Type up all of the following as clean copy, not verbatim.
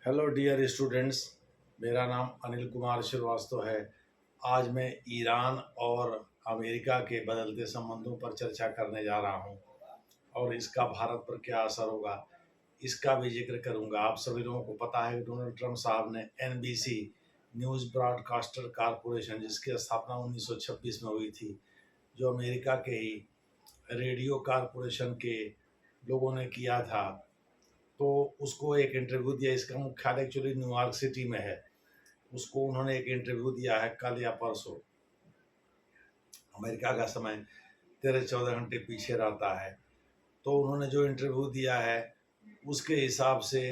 Hello dear students. मेरा नाम अनिल कुमार श्रीवास्तव है। आज मैं ईरान और अमेरिका के बदलते संबंधों पर चर्चा करने जा रहा हूं और इसका भारत पर क्या असर होगा इसका भी जिक्र करूंगा। आप सभी लोगों को पता है कि डोनाल्ड ट्रंप साहब ने एनबीसी न्यूज़ ब्रॉडकास्टर कॉरपोरेशन, जिसकी स्थापना 1926 में हुई थी, जो अमेरिका के ही रेडियो कॉरपोरेशन के लोगों ने किया था, तो उसको एक इंटरव्यू दिया। इसका मुख्यालय एक्चुअली न्यूयॉर्क सिटी में है। उसको उन्होंने एक इंटरव्यू दिया है कल या परसों। अमेरिका का समय 13-14 घंटे पीछे रहता है। तो उन्होंने जो इंटरव्यू दिया है उसके हिसाब से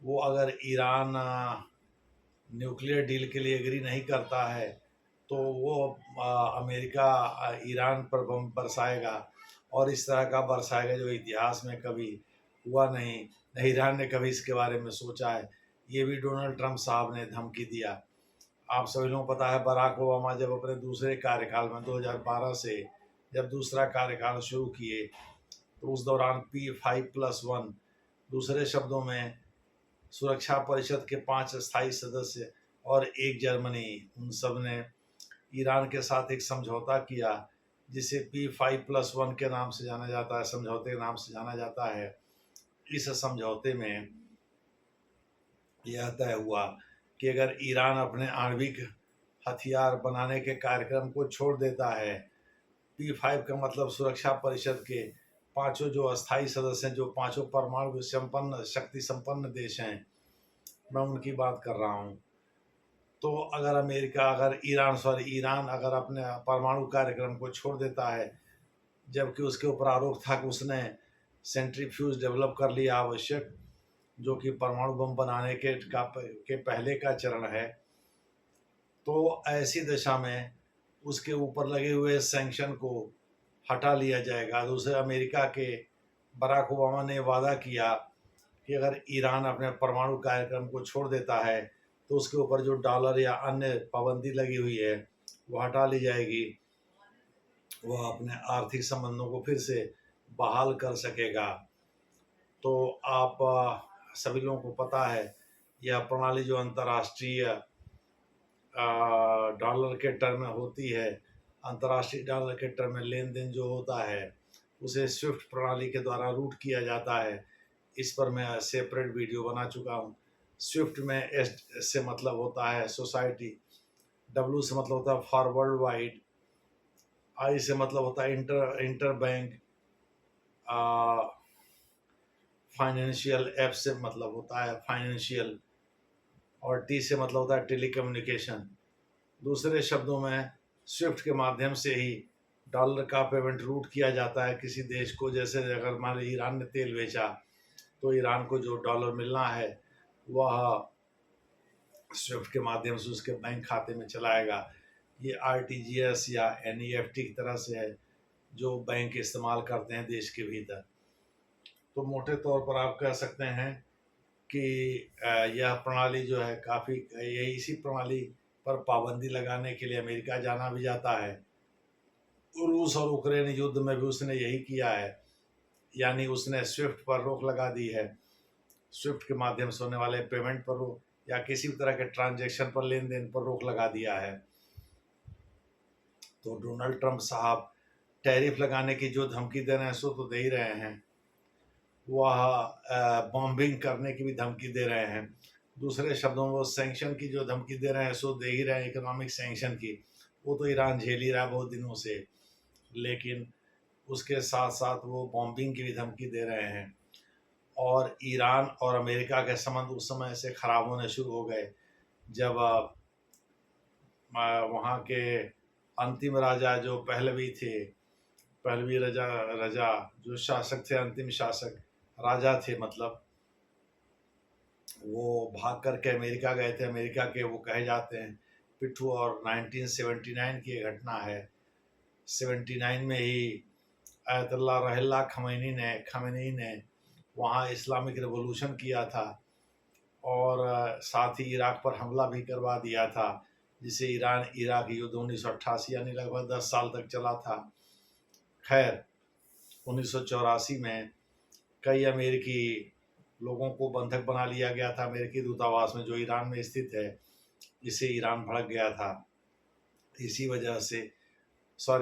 वो अगर ईरान न्यूक्लियर डील के लिए एग्री नहीं करता है तो वो अमेरिका ईरान पर बम बरसाएगा, और इस तरह का बरसाएगा जो इतिहास में कभी हुआ नहीं। न ईरान ने कभी इसके बारे में सोचा है। ये भी डोनाल्ड ट्रंप साहब ने धमकी दिया। आप सभी लोगों को पता है, बराक ओबामा जब अपने दूसरे कार्यकाल में 2012 से जब दूसरा कार्यकाल शुरू किए तो उस दौरान P5+1, दूसरे शब्दों में सुरक्षा परिषद के 5 स्थायी सदस्य और एक जर्मनी, उन सब ने ईरान के साथ एक समझौता किया जिसे P5+1 के नाम से जाना जाता है, समझौते के नाम से जाना जाता है। इस समझौते में यह तय हुआ कि अगर ईरान अपने आणविक हथियार बनाने के कार्यक्रम को छोड़ देता है, P5 का मतलब सुरक्षा परिषद के पांचों जो अस्थायी सदस्य हैं, जो पांचों परमाणु संपन्न शक्ति संपन्न देश हैं, मैं उनकी बात कर रहा हूँ। तो अगर ईरान अगर अपने परमाणु कार्यक्रम को छोड़ देता है, जबकि उसके ऊपर आरोप था कि उसने सेंट्रीफ्यूज डेवलप कर लिया आवश्यक, जो कि परमाणु बम बनाने के पहले का चरण है, तो ऐसी दशा में उसके ऊपर लगे हुए सैंक्शन को हटा लिया जाएगा। दूसरे, अमेरिका के बराक ओबामा ने वादा किया कि अगर ईरान अपने परमाणु कार्यक्रम को छोड़ देता है तो उसके ऊपर जो डॉलर या अन्य पाबंदी लगी हुई है वो हटा ली जाएगी। वह अपने आर्थिक संबंधों को फिर से बहाल कर सकेगा। तो आप सभी लोगों को पता है, यह प्रणाली जो अंतर्राष्ट्रीय डॉलर के टर्म में होती है, अंतर्राष्ट्रीय डॉलर के टर्म में लेन देन जो होता है उसे स्विफ्ट प्रणाली के द्वारा रूट किया जाता है। इस पर मैं सेपरेट वीडियो बना चुका हूँ। स्विफ्ट में एस से मतलब होता है सोसाइटी, डब्ल्यू से मतलब होता है फॉर वर्ल्ड वाइड, आई से मतलब होता है इंटर बैंक फाइनेंशियल, एफ से मतलब होता है फाइनेंशियल, और टी से मतलब होता है टेलीकम्युनिकेशन। दूसरे शब्दों में स्विफ्ट के माध्यम से ही डॉलर का पेमेंट रूट किया जाता है किसी देश को। जैसे अगर मान लीजिए ईरान ने तेल बेचा तो ईरान को जो डॉलर मिलना है वह स्विफ्ट के माध्यम से उसके बैंक खाते में चलाएगा। ये आरटीजीएस या एनईएफटी की तरह से है जो बैंक इस्तेमाल करते हैं देश के भीतर। तो मोटे तौर पर आप कह सकते हैं कि यह प्रणाली जो है काफ़ी, यही इसी प्रणाली पर पाबंदी लगाने के लिए अमेरिका जाना भी जाता है। रूस और यूक्रेन युद्ध में भी उसने यही किया है, यानी उसने स्विफ्ट पर रोक लगा दी है। स्विफ्ट के माध्यम से होने वाले पेमेंट पर रोक, या किसी भी तरह के ट्रांजैक्शन पर, लेन देन पर रोक लगा दिया है। तो डोनाल्ड ट्रंप साहब टैरिफ लगाने की जो धमकी दे रहे हैं सो तो दे ही रहे हैं, वह बॉम्बिंग करने की भी धमकी दे रहे हैं। दूसरे शब्दों में वो सैंक्शन की जो धमकी दे रहे हैं सो दे ही रहे हैं, इकोनॉमिक सैंक्शन की। वो तो ईरान झेल ही रहा है बहुत दिनों से, लेकिन उसके साथ साथ वो बॉम्बिंग की भी धमकी दे रहे हैं। और ईरान और अमेरिका के संबंध उस समय से ख़राब होने शुरू हो गए जब वहाँ के अंतिम राजा जो पहलवी थे, पहलवी रजा रजा जो शासक थे, अंतिम शासक राजा थे मतलब, वो भाग करके अमेरिका गए थे। अमेरिका के वो कहे जाते हैं पिट्ठू, और 1979 की घटना है। 79 में ही अयतुल्ला रहल्ला खमैनी ने वहाँ इस्लामिक रिवॉल्यूशन किया था और साथ ही इराक पर हमला भी करवा दिया था, जिसे ईरान इराक युद्ध 1988 यानी लगभग 10 साल तक चला था। खैर, 1984 में कई अमेरिकी लोगों को बंधक बना लिया गया था अमेरिकी दूतावास में, जो ईरान में स्थित है, इससे ईरान भड़क गया था। इसी वजह से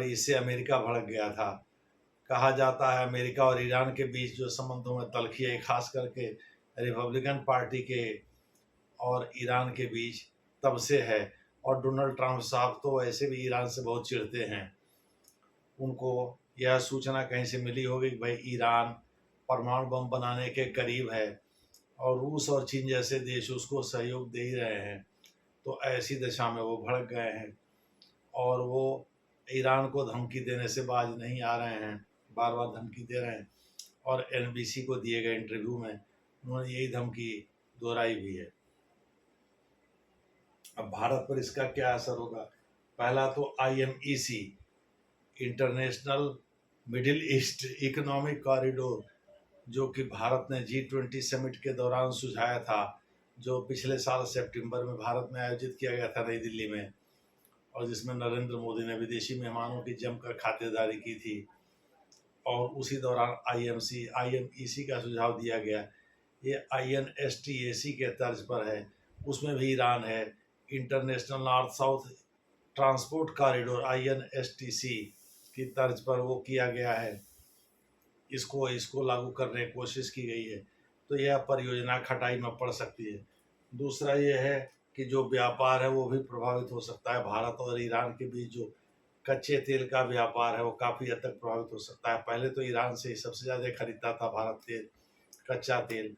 इससे अमेरिका भड़क गया था। कहा जाता है अमेरिका और ईरान के बीच जो संबंधों में तल्खी है, खास करके रिपब्लिकन पार्टी के और ईरान के बीच तब से है। और डोनाल्ड ट्रंप साहब तो वैसे भी ईरान से बहुत चिढ़ते हैं। उनको यह सूचना कहीं से मिली होगी कि भाई ईरान परमाणु बम बनाने के करीब है और रूस और चीन जैसे देश उसको सहयोग दे ही रहे हैं, तो ऐसी दशा में वो भड़क गए हैं और वो ईरान को धमकी देने से बाज नहीं आ रहे हैं, बार बार धमकी दे रहे हैं। और एनबीसी को दिए गए इंटरव्यू में उन्होंने यही धमकी दोहराई भी है। अब भारत पर इसका क्या असर होगा? पहला तो IMEC, international middle east economic corridor, जो कि भारत ने G20 समिट के दौरान सुझाया था, जो पिछले साल सितंबर में भारत में आयोजित किया गया था नई दिल्ली में, और जिसमें नरेंद्र मोदी ने विदेशी मेहमानों की जमकर खातिरदारी की थी। और उसी दौरान IMEC का सुझाव दिया गया। ये INSTAC के तर्ज पर है, उसमें भी ईरान है। International north south transport corridor INSTC की तर्ज पर वो किया गया है। इसको लागू करने की कोशिश की गई है, तो यह परियोजना खटाई में पड़ सकती है। दूसरा ये है कि जो व्यापार है वो भी प्रभावित हो सकता है। भारत और ईरान के बीच जो कच्चे तेल का व्यापार है वो काफ़ी हद तक प्रभावित हो सकता है। पहले तो ईरान से सबसे ज़्यादा खरीदता था भारत तेल, कच्चा तेल।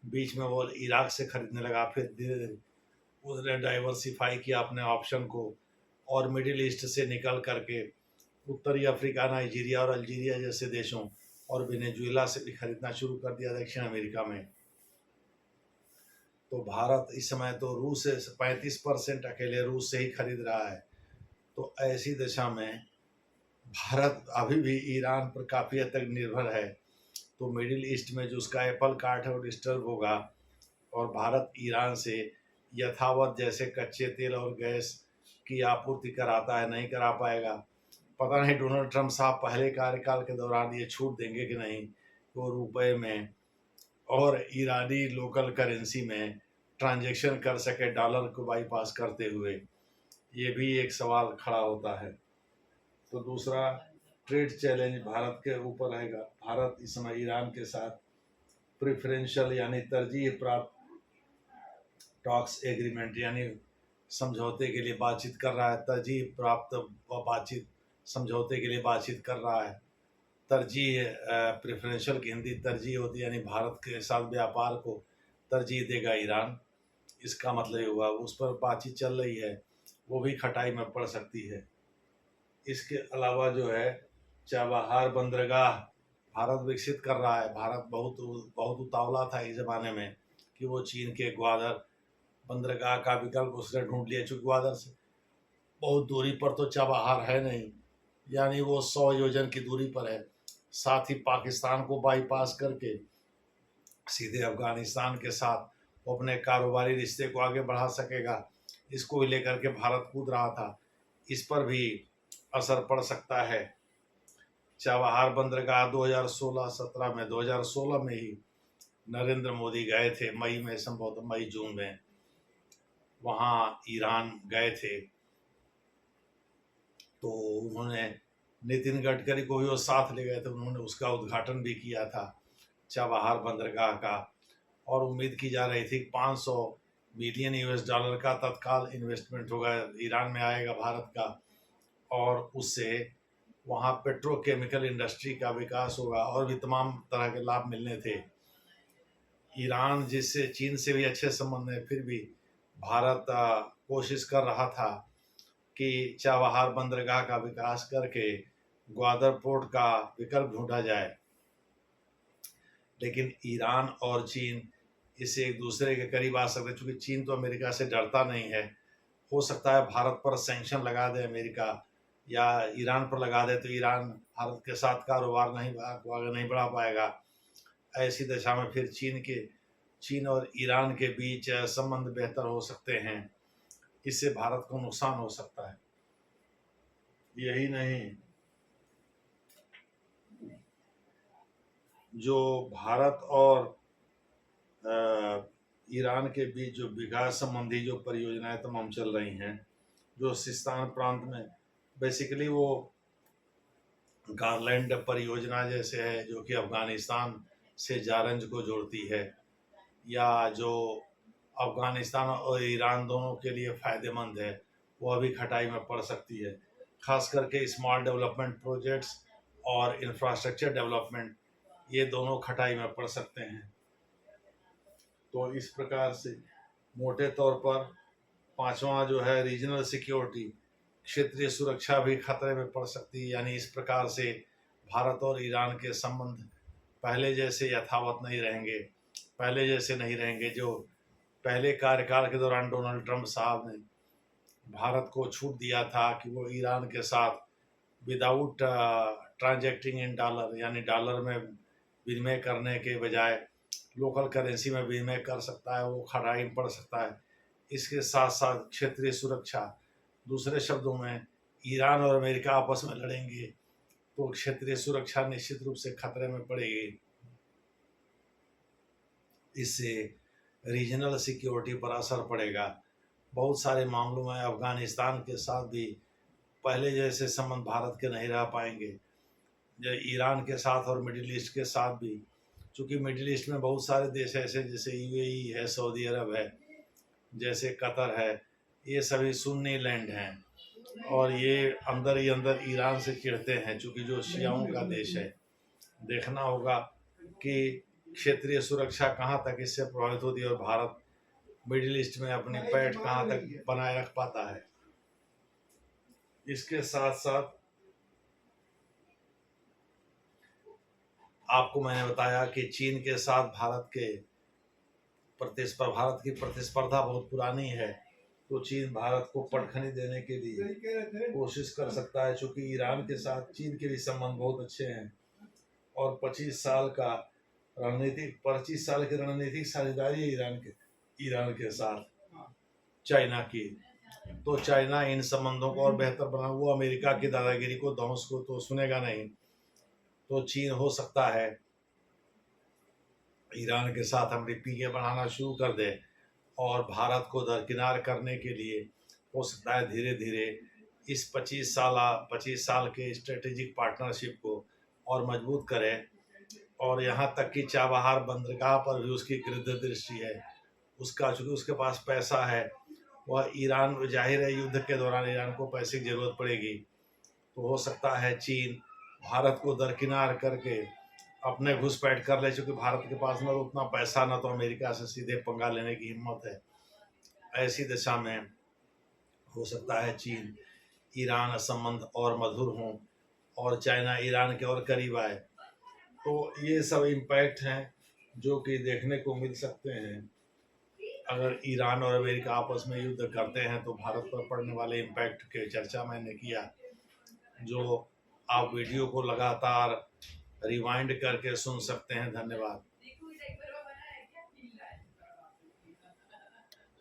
बीच में वो इराक से खरीदने लगा, फिर धीरे धीरे उसने डाइवर्सिफाई किया अपने ऑप्शन को और मिडिल ईस्ट से निकल करके उत्तरी अफ्रीका, नाइजीरिया और अल्जीरिया जैसे देशों और वेनेजुएला से भी खरीदना शुरू कर दिया दक्षिण अमेरिका में। तो भारत इस समय तो रूस से 35% अकेले रूस से ही खरीद रहा है। तो ऐसी दशा में भारत अभी भी ईरान पर काफ़ी हद तक निर्भर है। तो मिडिल ईस्ट में जो उसका एप्पल कार्ट है वो डिस्टर्ब होगा और भारत ईरान से यथावत जैसे कच्चे तेल और गैस की आपूर्ति कराता है नहीं करा पाएगा। पता नहीं डोनाल्ड ट्रंप साहब पहले कार्यकाल के दौरान ये छूट देंगे कि नहीं, वो रुपए में और ईरानी लोकल करेंसी में ट्रांजैक्शन कर सके डॉलर को बाईपास करते हुए। ये भी एक सवाल खड़ा होता है। तो दूसरा ट्रेड चैलेंज भारत के ऊपर रहेगा। भारत इस समय ईरान के साथ प्रेफरेंशियल यानी तरजीह प्राप्त टॉक्स एग्रीमेंट यानी समझौते के लिए बातचीत कर रहा है। तरजीह प्राप्त बातचीत समझौते के लिए बातचीत कर रहा है। तरजीह प्रेफरेंशियल की हिंदी तरजीह होती है, यानी भारत के साथ व्यापार को तरजीह देगा ईरान। इसका मतलब ये हुआ उस पर बातचीत चल रही है, वो भी खटाई में पड़ सकती है। इसके अलावा जो है चाबहार बंदरगाह भारत विकसित कर रहा है। भारत बहुत बहुत उतावला था इस ज़माने में कि वो चीन के ग्वादर बंदरगाह का विकल्प उसने ढूंढ लिया, चूँकि ग्वादर से बहुत दूरी पर तो चाबहार है नहीं, यानी वो 100 योजन की दूरी पर है। साथ ही पाकिस्तान को बाईपास करके सीधे अफगानिस्तान के साथ वो अपने कारोबारी रिश्ते को आगे बढ़ा सकेगा। इसको लेकर के भारत कूद रहा था, इस पर भी असर पड़ सकता है। चाबहार बंदरगाह 2016-17 में 2016 में ही नरेंद्र मोदी गए थे, मई में, संभवतः मई जून में वहाँ ईरान गए थे। तो उन्होंने नितिन गडकरी को भी वो साथ ले गए थे, उन्होंने उसका उद्घाटन भी किया था चाबहार बंदरगाह का। और उम्मीद की जा रही थी 500 बिलियन US डॉलर का तत्काल इन्वेस्टमेंट होगा, ईरान में आएगा भारत का, और उससे वहाँ पेट्रोकेमिकल इंडस्ट्री का विकास होगा और भी तमाम तरह के लाभ मिलने थे। ईरान जिससे चीन से भी अच्छे संबंध हैं, फिर भी भारत कोशिश कर रहा था कि चाबहार बंदरगाह का विकास करके ग्वादर पोर्ट का विकल्प ढूंढा जाए। लेकिन ईरान और चीन इससे एक दूसरे के करीब आ सकते, क्योंकि चीन तो अमेरिका से डरता नहीं है। हो सकता है भारत पर सैंक्शन लगा दे अमेरिका या ईरान पर लगा दे तो ईरान भारत के साथ कारोबार आगे नहीं बढ़ा पाएगा। ऐसी दशा में फिर चीन और ईरान के बीच संबंध बेहतर हो सकते हैं, इससे भारत को नुकसान हो सकता है। यही नहीं, जो भारत और ईरान के बीच जो विकास संबंधी जो परियोजनाएं तमाम चल रही हैं, जो सिस्तान प्रांत में बेसिकली वो गारलैंड परियोजना जैसे है, जो कि अफ़गानिस्तान से जारंज को जोड़ती है, या जो अफ़गानिस्तान और ईरान दोनों के लिए फ़ायदेमंद है, वो अभी खटाई में पड़ सकती है। ख़ास करके स्मॉल डेवलपमेंट प्रोजेक्ट्स और इंफ्रास्ट्रक्चर डेवलपमेंट, ये दोनों खटाई में पड़ सकते हैं। तो इस प्रकार से मोटे तौर पर पांचवा जो है रीजनल सिक्योरिटी, क्षेत्रीय सुरक्षा भी खतरे में पड़ सकती है। यानी इस प्रकार से भारत और ईरान के संबंध पहले जैसे यथावत नहीं रहेंगे, पहले जैसे नहीं रहेंगे। जो पहले कार्यकाल के दौरान डोनाल्ड ट्रंप साहब ने भारत को छूट दिया था कि वो ईरान के साथ विदाउट ट्रांजैक्टिंग इन डॉलर, यानी डॉलर में विनिमय करने के बजाय लोकल करेंसी में विनिमय कर सकता है, वो खटाई में पड़ सकता है। इसके साथ साथ क्षेत्रीय सुरक्षा, दूसरे शब्दों में ईरान और अमेरिका आपस में लड़ेंगे तो क्षेत्रीय सुरक्षा निश्चित रूप से खतरे में पड़ेगी। इससे रीजनल सिक्योरिटी पर असर पड़ेगा। बहुत सारे मामलों में अफ़गानिस्तान के साथ भी पहले जैसे संबंध भारत के नहीं रह पाएंगे, जो ईरान के साथ और मिडिल ईस्ट के साथ भी। चूँकि मिडिल ईस्ट में बहुत सारे देश ऐसे जैसे यूएई है, सऊदी अरब है, जैसे कतर है, ये सभी सुन्नी लैंड हैं और ये अंदर ही अंदर ईरान से चिढ़ते हैं, चूँकि जो शियाओं का देश है। देखना होगा कि क्षेत्रीय सुरक्षा कहाँ तक इससे प्रभावित होती है और भारत मिडिल ईस्ट में अपनी पैठ कहाँ तक बनाए रख पाता है। इसके साथ साथ आपको मैंने बताया कि चीन के साथ भारत की प्रतिस्पर्धा बहुत पुरानी है, तो चीन भारत को पटखनी देने के लिए कोशिश कर सकता है। चूँकि ईरान के साथ चीन के भी संबंध बहुत अच्छे हैं और 25 साल की रणनीतिक साझेदारी है ईरान के साथ चाइना की। तो चाइना इन संबंधों को और बेहतर बना, वो अमेरिका की दादागिरी को, धौंस को तो सुनेगा नहीं। तो चीन हो सकता है ईरान के साथ अपनी पीके बढ़ाना शुरू कर दे और भारत को दरकिनार करने के लिए हो सकता है धीरे धीरे इस 25 साल के स्ट्रेटेजिक पार्टनरशिप को और मजबूत करे। और यहाँ तक कि चाबहार बंदरगाह पर भी उसकी कृत दृष्टि है, चूँकि उसके पास पैसा है। वह ईरान, जाहिर है युद्ध के दौरान ईरान को पैसे की जरूरत पड़ेगी, तो हो सकता है चीन भारत को दरकिनार करके अपने घुसपैठ कर ले। चूँकि भारत के पास न तो उतना पैसा, न तो अमेरिका से सीधे पंगा लेने की हिम्मत है। ऐसी दिशा में हो सकता है चीन ईरान संबंध और मधुर हों और चाइना ईरान के और करीब आए। तो ये सब इम्पैक्ट हैं जो कि देखने को मिल सकते हैं। अगर ईरान और अमेरिका आपस में युद्ध करते हैं तो भारत पर पड़ने वाले इम्पैक्ट की चर्चा मैंने किया। जो आप वीडियो को लगातार रिवाइंड करके सुन सकते हैं। धन्यवाद।